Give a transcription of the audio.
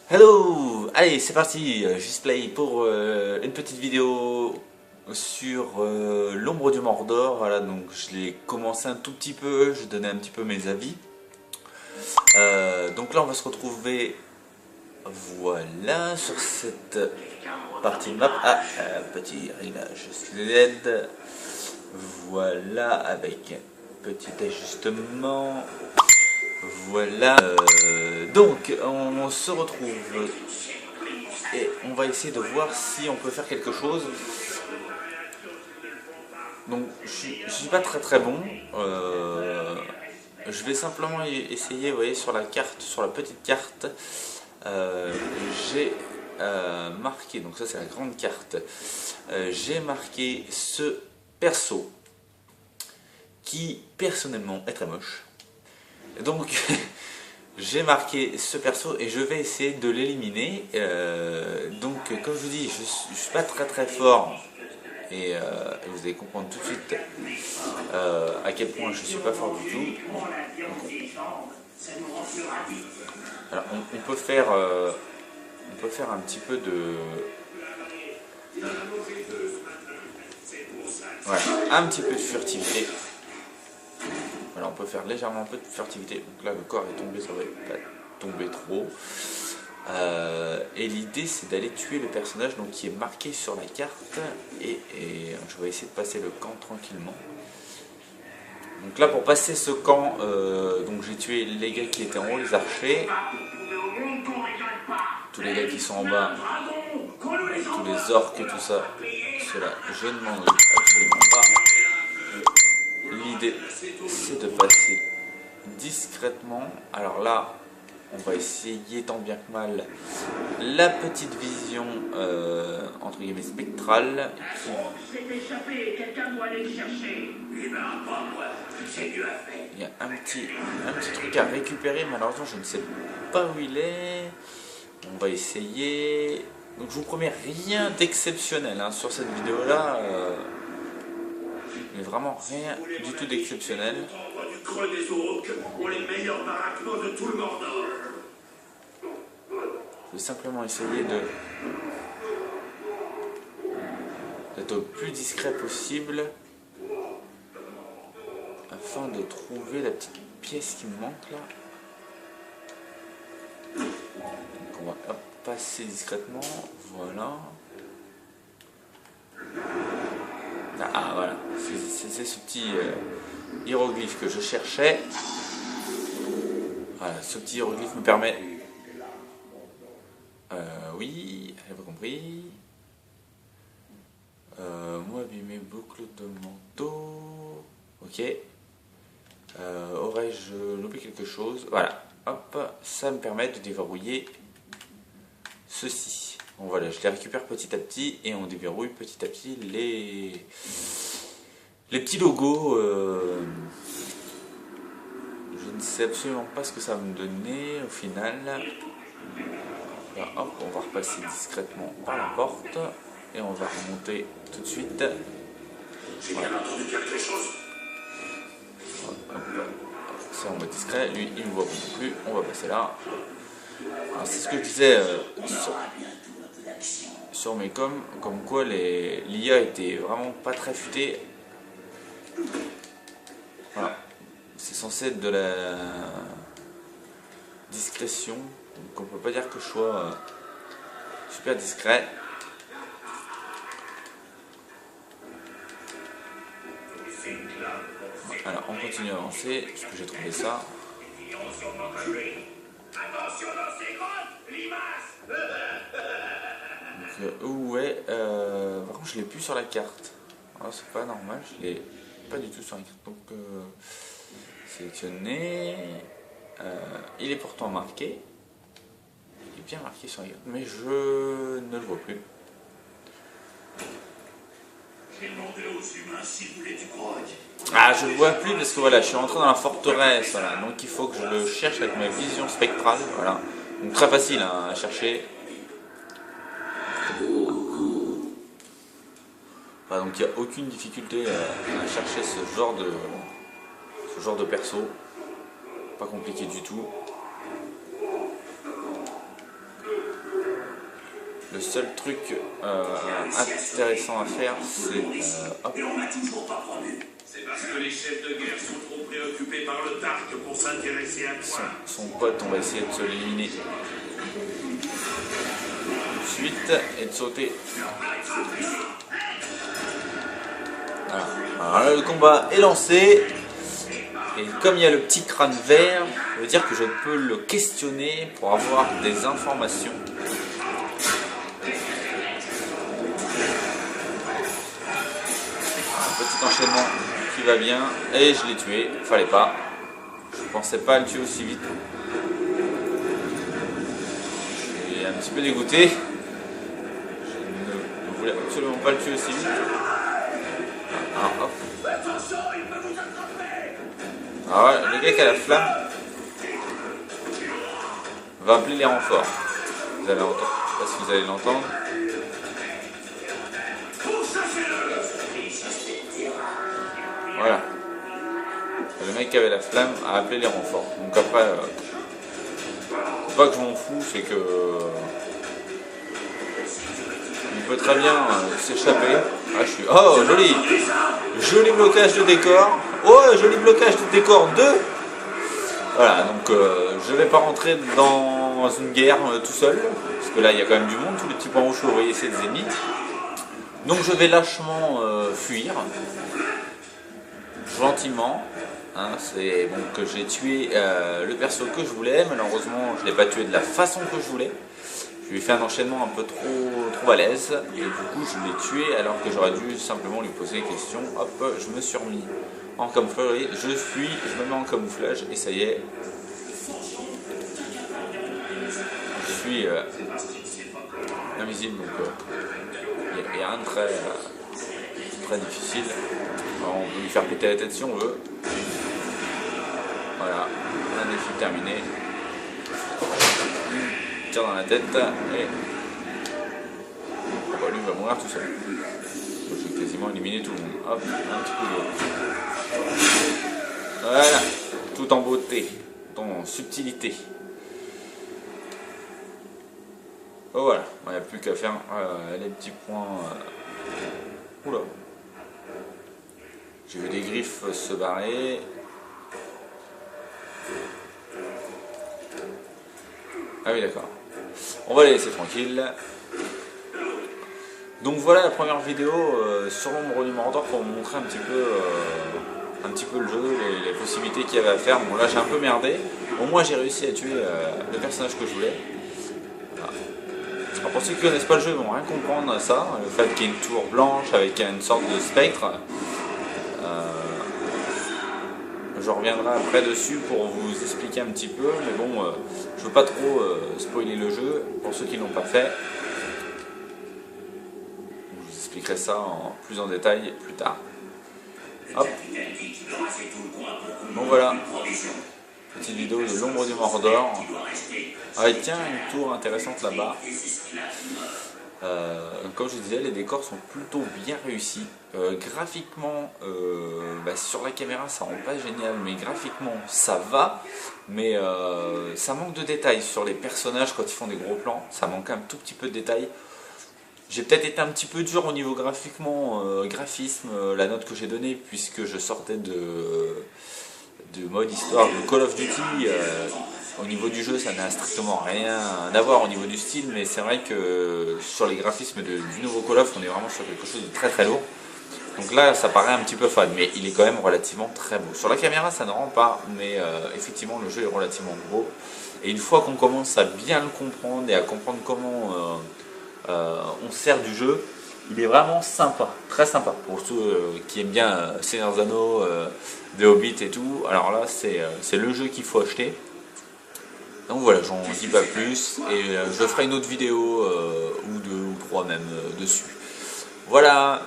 Hello! Allez, c'est parti, Justplay pour une petite vidéo sur l'ombre du Mordor. Voilà, donc je l'ai commencé un tout petit peu, je donnais un petit peu mes avis. Donc là, on va se retrouver, voilà, sur cette partie de map. Ah, petit réglage LED. Voilà, avec petit ajustement. Voilà, donc on se retrouve et on va essayer de voir si on peut faire quelque chose. Donc je suis pas très bon, je vais simplement essayer, vous voyez sur la carte, sur la petite carte, j'ai marqué, donc ça c'est la grande carte, j'ai marqué ce perso qui personnellement est très moche. Donc j'ai marqué ce perso et je vais essayer de l'éliminer. Donc comme je vous dis, je suis pas très fort et vous allez comprendre tout de suite à quel point je suis pas fort du tout. Alors on peut faire un petit peu de voilà, un petit peu de furtivité. Voilà, on peut faire légèrement un peu de furtivité. Donc là, le corps est tombé, ça va pas tomber trop. Et l'idée, c'est d'aller tuer le personnage donc, qui est marqué sur la carte. Et je vais essayer de passer le camp tranquillement. Donc là, pour passer ce camp, donc j'ai tué les gars qui étaient en haut, les archers. Tous les gars qui sont en bas, tous les orques et tout ça. Cela, je ne m'en doute absolument pas. L'idée, c'est de passer discrètement. Alors là, on va essayer tant bien que mal la petite vision entre guillemets spectrale. Il y a un petit truc à récupérer, malheureusement je ne sais pas où il est. On va essayer. Donc je vous promets rien d'exceptionnel hein, sur cette vidéo là. Mais vraiment rien du tout d'exceptionnel. Je vais simplement essayer d'être le plus discret possible afin de trouver la petite pièce qui me manque là. Donc on va passer discrètement, voilà. Ah voilà, c'est ce petit hiéroglyphe que je cherchais. Voilà, ce petit hiéroglyphe me permet... oui, j'ai pas compris. Moi abîmer boucle de manteau. Ok. Aurais-je loupé quelque chose? Voilà, hop, ça me permet de déverrouiller ceci. Bon voilà, je les récupère petit à petit et on déverrouille petit à petit les petits logos. Je ne sais absolument pas ce que ça va me donner au final. Là, hop, on va repasser discrètement par la porte et on va remonter tout de suite. Voilà. C'est en mode discret, lui il ne me voit pas non plus, on va passer là. C'est ce que je disais sur mes coms, comme quoi l'IA était vraiment pas très futée. Voilà. C'est censé être de la discrétion, donc on peut pas dire que je sois super discret. Alors on continue à avancer, parce que j'ai trouvé ça. Donc où est par contre je l'ai plus sur la carte. Alors c'est pas normal, je l'ai pas du tout sur la carte. Donc sélectionner. Il est pourtant marqué. Il est bien marqué sur la carte, mais je ne le vois plus. Ah, je le vois plus parce que voilà, je suis rentré dans la forteresse, voilà, donc il faut que je le cherche avec ma vision spectrale, voilà. Donc très facile hein, à chercher. Voilà, donc il n'y a aucune difficulté à chercher ce genre de perso. Pas compliqué du tout. Le seul truc intéressant à faire, c'est hop. C'est parce que les chefs de guerre sont trop préoccupés par le Tark pour s'intéresser à toi. Son pote, on va essayer de se l'éliminer tout de suite et de sauter. Voilà. Alors là, le combat est lancé. Et comme il y a le petit crâne vert, ça veut dire que je peux le questionner pour avoir des informations. Un petit enchaînement qui va bien. Et je l'ai tué. Fallait pas. Je pensais pas le tuer aussi vite. Je suis un petit peu dégoûté. Je ne voulais absolument pas le tuer aussi vite. Ah, hop. Ah ouais, le gars qui a la flamme va appeler les renforts. Vous allez entendre. Je sais pas si vous allez l'entendre. Voilà. Le mec qui avait la flamme a appelé les renforts. Donc après, c'est pas que je m'en fous, c'est que il peut très bien s'échapper. Ah, je suis. Oh, joli! Joli blocage de décor. Oh, joli blocage de décor 2. Voilà, donc je vais pas rentrer dans une guerre tout seul. Parce que là, il y a quand même du monde. Tous les petits points rouges que vous voyez, c'est des ennemis. Donc je vais lâchement fuir. Gentiment. Hein, c'est bon que j'ai tué le perso que je voulais. Malheureusement, je ne l'ai pas tué de la façon que je voulais. Je lui ai fait un enchaînement un peu trop balèze et du coup je l'ai tué alors que j'aurais dû simplement lui poser des questions. Hop, je me suis remis en camouflage, je fuis, je me mets en camouflage et ça y est. Je suis invisible, donc il n'y a rien de très difficile. Alors, on peut lui faire péter la tête si on veut. Voilà, un défi terminé. Tire dans la tête et bah, lui va mourir tout seul. J'ai quasiment éliminé tout le monde. Hop, un petit coup d'eau. Voilà, tout en beauté, en subtilité. Oh, voilà, il n'y a plus qu'à faire les petits points. Oula, j'ai vu des griffes se barrer. Ah oui, d'accord. On va les laisser tranquilles. Donc voilà la première vidéo sur l'ombre du Mordor pour vous montrer un petit peu le jeu, les possibilités qu'il y avait à faire. Bon là j'ai un peu merdé. Au moins j'ai réussi à tuer le personnage que je voulais. Voilà. Alors, pour ceux qui ne connaissent pas le jeu, ils vont rien comprendre à ça. Le fait qu'il y ait une tour blanche avec une sorte de spectre. Je reviendrai après dessus pour vous expliquer un petit peu, mais bon, je veux pas trop spoiler le jeu pour ceux qui ne l'ont pas fait. Je vous expliquerai ça plus en détail plus tard. Hop. Bon voilà, petite vidéo de l'ombre du Mordor. Ah et tiens, une tour intéressante là-bas. Comme je disais, les décors sont plutôt bien réussis. Graphiquement, sur la caméra ça rend pas génial, mais graphiquement ça va. Mais ça manque de détails sur les personnages quand ils font des gros plans. Ça manque un tout petit peu de détails. J'ai peut-être été un petit peu dur au niveau graphisme, la note que j'ai donnée, puisque je sortais de mode histoire de Call of Duty. Au niveau du jeu, ça n'a strictement rien à voir au niveau du style, mais c'est vrai que sur les graphismes du nouveau Call of, on est vraiment sur quelque chose de très lourd. Donc là, ça paraît un petit peu fade, mais il est quand même relativement très beau. Sur la caméra, ça ne rend pas, mais effectivement, le jeu est relativement beau. Et une fois qu'on commence à bien le comprendre et à comprendre comment on sert du jeu, il est vraiment sympa, très sympa. Pour ceux qui aiment bien Seigneur des Anneaux, The Hobbit et tout, alors là, c'est le jeu qu'il faut acheter. Donc voilà, j'en dis pas plus et je ferai une autre vidéo ou deux ou trois même dessus. Voilà.